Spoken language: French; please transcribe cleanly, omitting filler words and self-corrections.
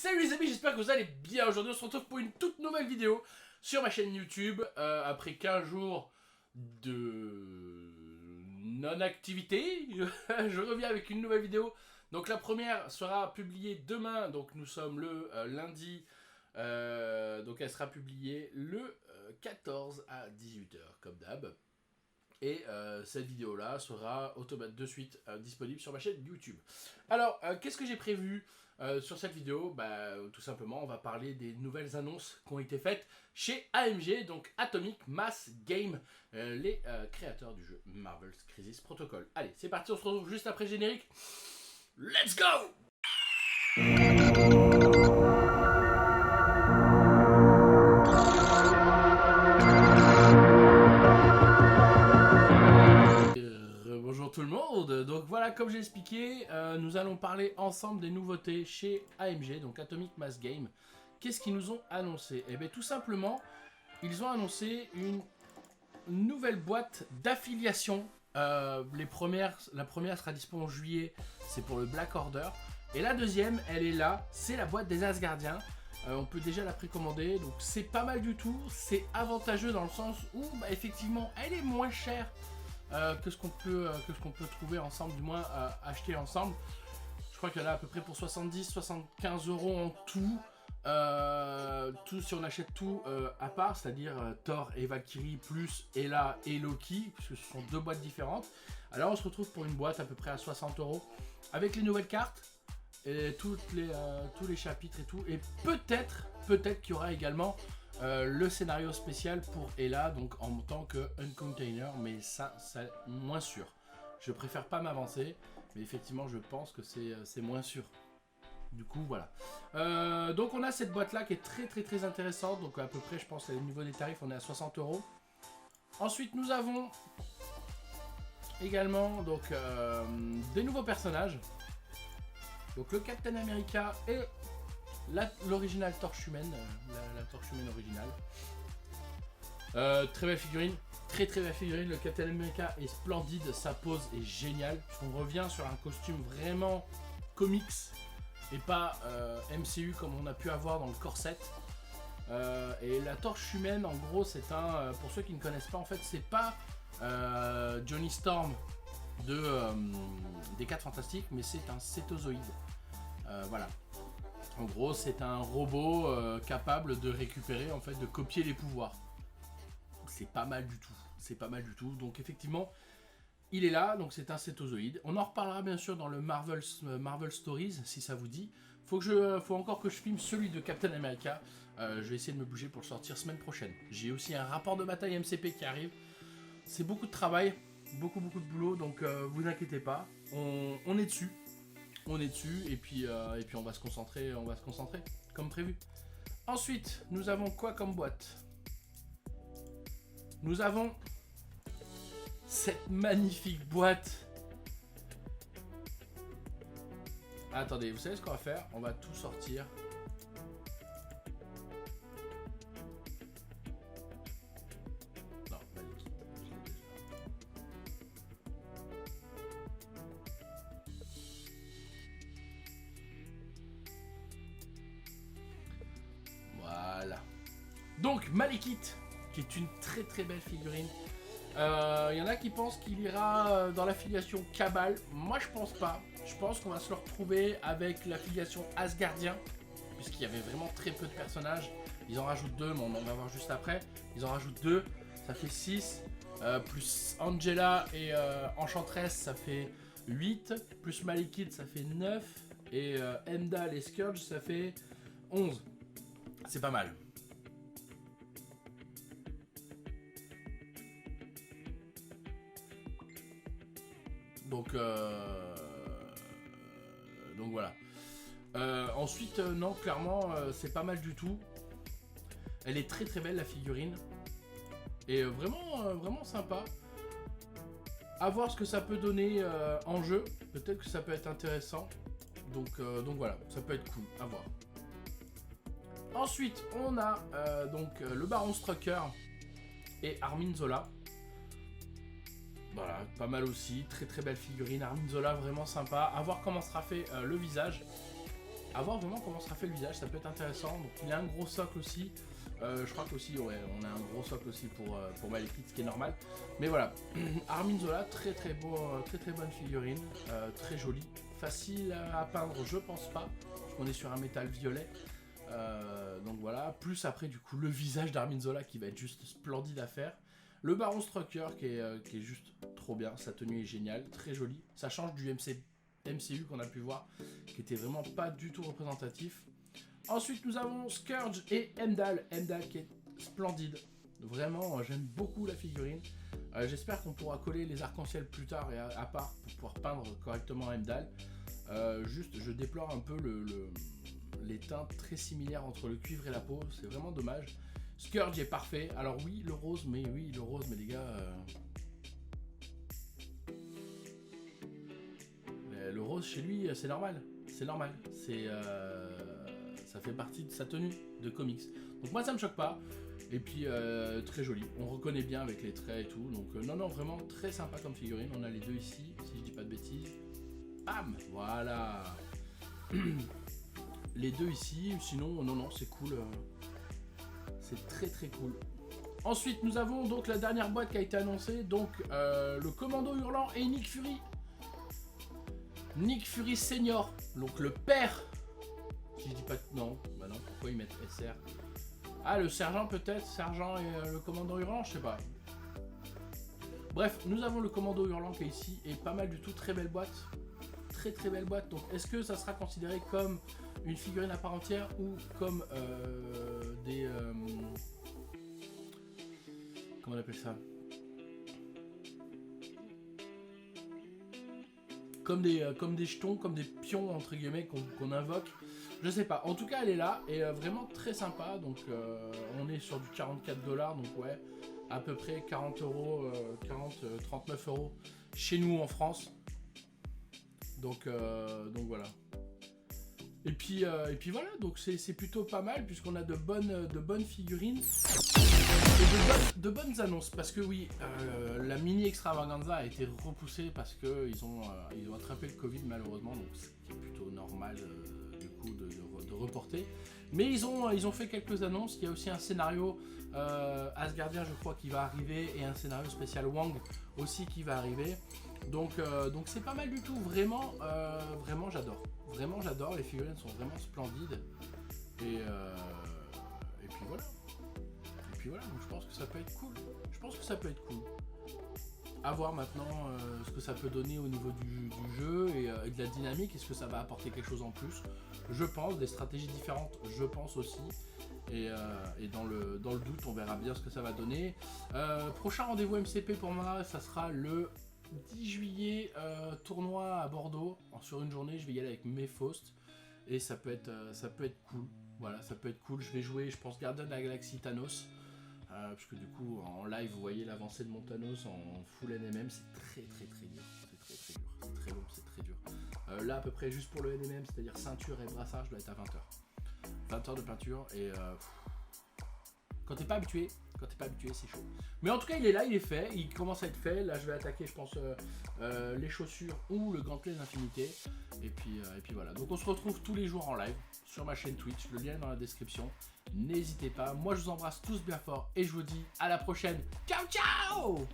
Salut les amis, j'espère que vous allez bien. Aujourd'hui on se retrouve pour une toute nouvelle vidéo sur ma chaîne YouTube. Après 15 jours de non-activité, je reviens avec une nouvelle vidéo. Donc la première sera publiée demain, donc nous sommes le lundi. Donc elle sera publiée le 14 à 18 h comme d'hab. Et cette vidéo là sera de suite disponible sur ma chaîne YouTube. Alors qu'est-ce que j'ai prévu sur cette vidéo? Tout simplement on va parler des nouvelles annonces qui ont été faites chez AMG, donc Atomic Mass Game, les créateurs du jeu Marvel's Crisis Protocol. Allez, c'est parti, on se retrouve juste après le générique. Let's go! Bonjour tout le monde, donc voilà, comme j'ai expliqué, nous allons parler ensemble des nouveautés chez AMG, donc Atomic Mass Game. Qu'est-ce qu'ils nous ont annoncé? Eh bien tout simplement, ils ont annoncé une nouvelle boîte d'affiliation. La première sera disponible en juillet, c'est pour le Black Order. Et la deuxième, elle est là, c'est la boîte des Asgardiens. On peut déjà la précommander, donc c'est pas mal du tout. C'est avantageux dans le sens où, effectivement, elle est moins chère que ce qu'on peut trouver ensemble, du moins acheter ensemble. Je crois qu'il y en a à peu près pour 70-75 € en tout. Tout si on achète tout à part, c'est-à-dire Thor et Valkyrie plus Hela et Loki, puisque ce sont deux boîtes différentes. Alors on se retrouve pour une boîte à peu près à 60 € avec les nouvelles cartes et tous les chapitres et tout. Et peut-être qu'il y aura également le scénario spécial pour Hela, donc en tant que Uncontainer, mais ça c'est moins sûr. Je préfère pas m'avancer, mais effectivement je pense que c'est moins sûr. Du coup voilà. Donc on a cette boîte là qui est très intéressante. Donc à peu près je pense au niveau des tarifs on est à 60 €. Ensuite nous avons également donc des nouveaux personnages. Donc le Captain America et l'original Torche Humaine, la Torche Humaine originale. Très belle figurine, très belle figurine. Le Captain America est splendide, sa pose est géniale. On revient sur un costume vraiment comics et pas MCU comme on a pu avoir dans le corset. Et la Torche Humaine, en gros, c'est un, pour ceux qui ne connaissent pas, en fait, c'est pas Johnny Storm des 4 Fantastiques, mais c'est un cétozoïde. Voilà. En gros, c'est un robot capable de récupérer, en fait, de copier les pouvoirs. C'est pas mal du tout. C'est pas mal du tout. Donc, effectivement, il est là. Donc, c'est un cétozoïde. On en reparlera bien sûr dans le Marvel Stories, si ça vous dit. Faut encore que je filme celui de Captain America. Je vais essayer de me bouger pour le sortir semaine prochaine. J'ai aussi un rapport de bataille MCP qui arrive. C'est beaucoup de travail, beaucoup de boulot. Donc, vous inquiétez pas. On est dessus. On est dessus et puis on va se concentrer comme prévu. Ensuite, nous avons quoi comme boîte? Nous avons cette magnifique boîte. Attendez, vous savez ce qu'on va faire? On va tout sortir. Non, magnifique. Voilà. Donc Malekith, qui est une très belle figurine. Il y en a qui pensent qu'il ira dans l'affiliation Cabal. Moi je pense pas. Je pense qu'on va se le retrouver avec l'affiliation Asgardien, puisqu'il y avait vraiment très peu de personnages. Ils en rajoutent 2, mais on va voir juste après. Ils en rajoutent 2, ça fait 6. Plus Angela et Enchantress, ça fait 8. Plus Malekith, ça fait 9. Et Heimdall et Scourge, ça fait 11. C'est pas mal. Donc voilà. Ensuite, non, clairement, c'est pas mal du tout. Elle est très belle la figurine. Et vraiment sympa. À voir ce que ça peut donner en jeu. Peut-être que ça peut être intéressant. Donc voilà, ça peut être cool, à voir. Ensuite, on a le Baron Strucker et Armin Zola. Voilà, pas mal aussi, très belle figurine. Armin Zola, vraiment sympa. À voir comment sera fait le visage. À voir vraiment comment sera fait le visage, ça peut être intéressant. Donc il a un gros socle aussi. Je crois qu'aussi, ouais, on a un gros socle aussi pour Malekith, ce qui est normal. Mais voilà, Armin Zola, très très beau, très bonne figurine, très jolie, facile à peindre, je pense pas, parce qu'on est sur un métal violet. Donc voilà, plus après du coup le visage d'Armin Zola qui va être juste splendide à faire. Le Baron Strucker qui est juste trop bien, sa tenue est géniale, très jolie. Ça change du MCU qu'on a pu voir, qui était vraiment pas du tout représentatif. Ensuite, nous avons Scourge et Heimdall. Heimdall qui est splendide. Vraiment, j'aime beaucoup la figurine. J'espère qu'on pourra coller les arcs-en-ciel plus tard et à part pour pouvoir peindre correctement Heimdall. Juste, je déplore un peu les teintes très similaires entre le cuivre et la peau. C'est vraiment dommage. Scourge est parfait. Alors oui, le rose, mais les gars... Le rose chez lui, c'est normal. C'est normal. Ça fait partie de sa tenue de comics. Donc moi ça me choque pas. Et puis très joli. On reconnaît bien avec les traits et tout. Donc non, vraiment très sympa comme figurine. On a les deux ici, si je dis pas de bêtises. Bam, voilà. Les deux ici. Sinon, non, c'est cool. C'est très cool. Ensuite, nous avons donc la dernière boîte qui a été annoncée. Donc le Commando Hurlant et Nick Fury. Nick Fury Senior. Donc le père. Si je dis pas... Non, bah non, pourquoi ils mettent SR? Ah, le sergent peut-être? Sergent et le commandant hurlant, je sais pas. Bref, nous avons le commando hurlant qui est ici, et pas mal du tout, très belle boîte. Très belle boîte, donc est-ce que ça sera considéré comme une figurine à part entière, ou comme des... comment on appelle ça? Comme des jetons, comme des pions entre guillemets qu'on invoque. Je sais pas, en tout cas elle est là et vraiment très sympa. Donc on est sur du 44 $, donc ouais, à peu près 40 euros, 39 euros chez nous en France. Donc voilà. Et puis voilà, donc c'est plutôt pas mal puisqu'on a de bonnes figurines et de bonnes annonces. Parce que oui, la mini extravaganza a été repoussée parce que ils ont attrapé le Covid malheureusement, donc c'est plutôt normal du coup de reporter. Mais ils ont fait quelques annonces. Il y a aussi un scénario Asgardien je crois qui va arriver et un scénario spécial Wang aussi qui va arriver. Donc c'est pas mal du tout, vraiment j'adore. Vraiment j'adore, les figurines sont vraiment splendides. Et puis voilà. Donc je pense que ça peut être cool. À voir maintenant ce que ça peut donner au niveau du jeu et de la dynamique. Est-ce que ça va apporter quelque chose en plus? Je pense, des stratégies différentes, je pense aussi. Et dans le doute, on verra bien ce que ça va donner. Prochain rendez-vous MCP pour moi, ça sera le 10 juillet, tournoi à Bordeaux. Sur une journée, je vais y aller avec mes Faust. Et ça peut être cool. Voilà, ça peut être cool. Je vais jouer, je pense, Gardien de la Galaxie Thanos. Parce que du coup, en live, vous voyez l'avancée de mon Thanos en full NMM. C'est très dur. C'est très long, c'est très dur. Là, à peu près, juste pour le NMM, c'est-à-dire ceinture et brassard, je dois être à 20h. 20h de peinture et... Quand t'es pas habitué, c'est chaud. Mais en tout cas, il est là, il est fait, il commence à être fait. Là, je vais attaquer, je pense, les chaussures ou le gantelet d'infinité. Et puis voilà. Donc, on se retrouve tous les jours en live sur ma chaîne Twitch. Le lien est dans la description. N'hésitez pas. Moi, je vous embrasse tous bien fort et je vous dis à la prochaine. Ciao, ciao!